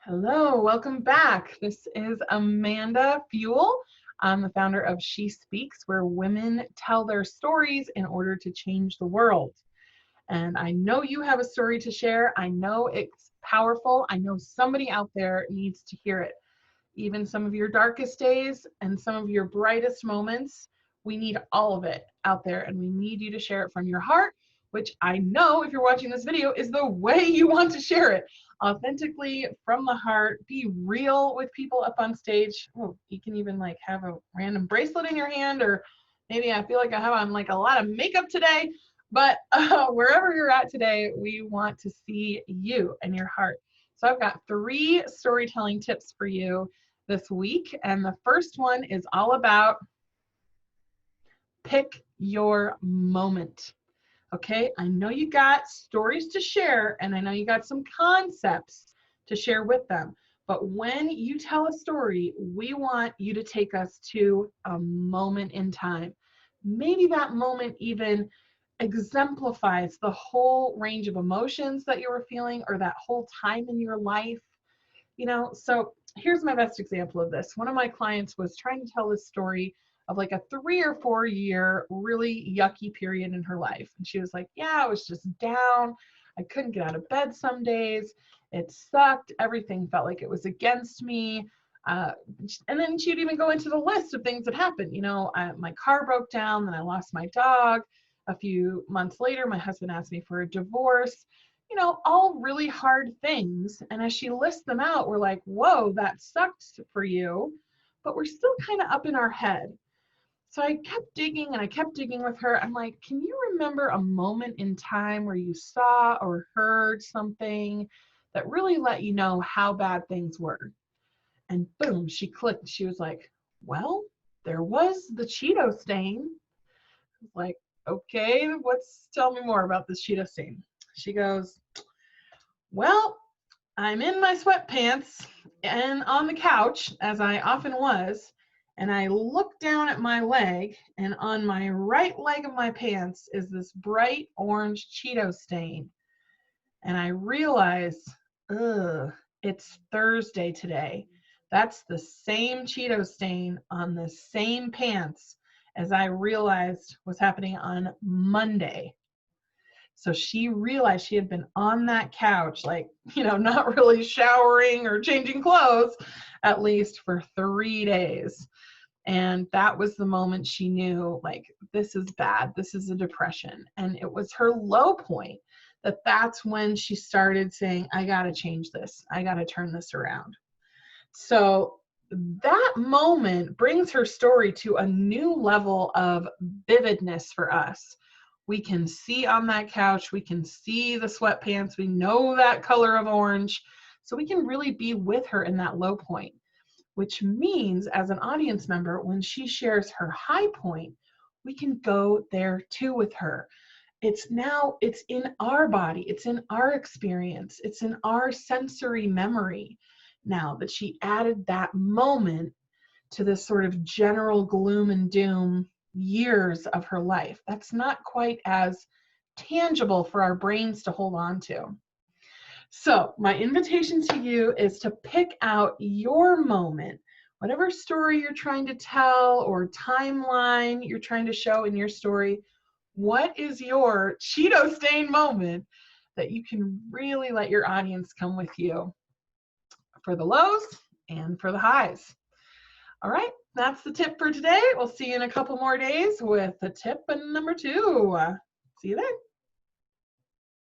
Hello, welcome back. This is Amanda Fewell. I'm the founder of She Speaks, where women tell their stories in order to change the world. And I know you have a story to share. I know it's powerful. I know somebody out there needs to hear it. Even some of your darkest days and some of your brightest moments, we need all of it out there, and we need you to share it from your heart, which I know if you're watching this video is the way you want to share it. Authentically, from the heart, be real with people up on stage. Oh, you can even like have a random bracelet in your hand, or maybe I feel like I have on like a lot of makeup today, but wherever you're at today, we want to see you and your heart. So I've got 3 storytelling tips for you this week, and the first one is all about pick your moment. Okay, I know you got stories to share, and I know you got some concepts to share with them, but when you tell a story, we want you to take us to a moment in time. Maybe that moment even exemplifies the whole range of emotions that you were feeling, or that whole time in your life. So here's my best example of this. One of my clients was trying to tell this story of like a 3 or 4 year really yucky period in her life. And she was like, yeah, I was just down. I couldn't get out of bed some days. It sucked. Everything felt like it was against me. And then she'd even go into the list of things that happened. My car broke down, then I lost my dog. A few months later, my husband asked me for a divorce. All really hard things. And as she lists them out, we're like, whoa, that sucks for you. But we're still kind of up in our head. So I kept digging and I kept digging with her. I'm like, can you remember a moment in time where you saw or heard something that really let you know how bad things were? And boom, she clicked. She was like, well, there was the Cheeto stain. I was like, okay, tell me more about this Cheeto stain. She goes, well, I'm in my sweatpants and on the couch, as I often was, and I look down at my leg, and on my right leg of my pants is this bright orange Cheeto stain. And I realize, it's Thursday today. That's the same Cheeto stain on the same pants as I realized was happening on Monday. So she realized she had been on that couch, not really showering or changing clothes, at least for 3 days. And that was the moment she knew, like, this is bad. This is a depression. And it was her low point that's when she started saying, I got to change this. I got to turn this around. So that moment brings her story to a new level of vividness for us. We can see on that couch, we can see the sweatpants, we know that color of orange, so we can really be with her in that low point, which means as an audience member, when she shares her high point, we can go there too with her. It's in our body, it's in our experience, it's in our sensory memory now that she added that moment to this sort of general gloom and doom years of her life. That's not quite as tangible for our brains to hold on to. So my invitation to you is to pick out your moment, whatever story you're trying to tell or timeline you're trying to show in your story. What is your Cheeto stain moment that you can really let your audience come with you for the lows and for the highs? All right, that's the tip for today. We'll see you in a couple more days with the tip number 2. See you then.